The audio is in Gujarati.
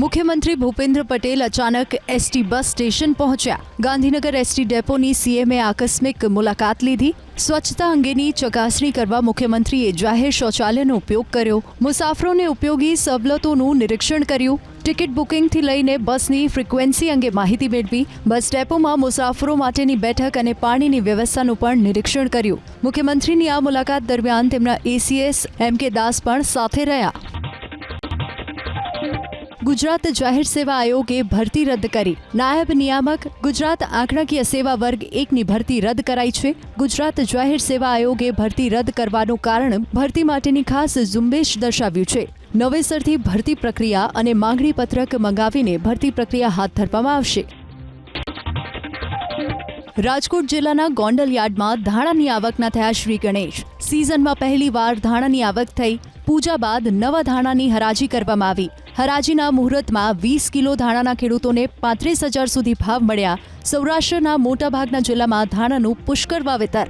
મુખ્યમંત્રી ભૂપેન્દ્ર પટેલ અચાનક એસટી બસ સ્ટેશન પહોંચ્યા। ગાંધીનગર એસટી ડેપોની સીએમએ આકસ્મિક મુલાકાત લીધી। સ્વચ્છતા અંગેની ચકાસણી કરવા મુખ્યમંત્રીએ જાહેર શૌચાલયનો ઉપયોગ કર્યો। મુસાફરોને ઉપયોગી સવલતોનું નિરીક્ષણ કર્યું। ટિકિટ બુકિંગથી લઈને બસની ફ્રીક્વન્સી અંગે માહિતી મેળવી। બસ ડેપોમાં મુસાફરો માટેની બેઠક અને પાણીની વ્યવસ્થાનું પણ નિરીક્ષણ કર્યું। મુખ્યમંત્રીની આ મુલાકાત દરમિયાન તેમના એસીએસ એમ.કે. દાસ પણ સાથે રહ્યા। गुजरात जाहिर सेवा आयोगे भर्ती रद्द करी। नायब नियामक गुजरात आंकड़ाकीय सेवा वर्ग 1 ની ભરતી રદ કરાઈ છે। ગુજરાત જાહેર સેવા આયોગે ભરતી રદ કરવાનું કારણ ભરતી માટેની ખાસ ઝુંબેશ દર્શાવ્યું છે। નવેસરથી ભરતી પ્રક્રિયા અને માંગણી પત્રક મંગાવીને ભરતી પ્રક્રિયા હાથ ધરવામાં આવશે। રાજકોટ જિલ્લાના ગોંડલ યાર્ડમાં ધાણાની આવકના થયા શ્રી ગણેશ। सीजનમાં પહેલીવાર ધાણાની આવક થઈ। પૂજા બાદ નવા ધાણાની હરાજી કરવામાં આવી। હરાજીના મુહૂર્તમાં 20 કિલો ધાણાના ખેડૂતોને 35,000 સુધી ભાવ મળ્યા। સૌરાષ્ટ્રના મોટાભાગના જિલ્લામાં ધાણાનું પુષ્કળ વાવેતર।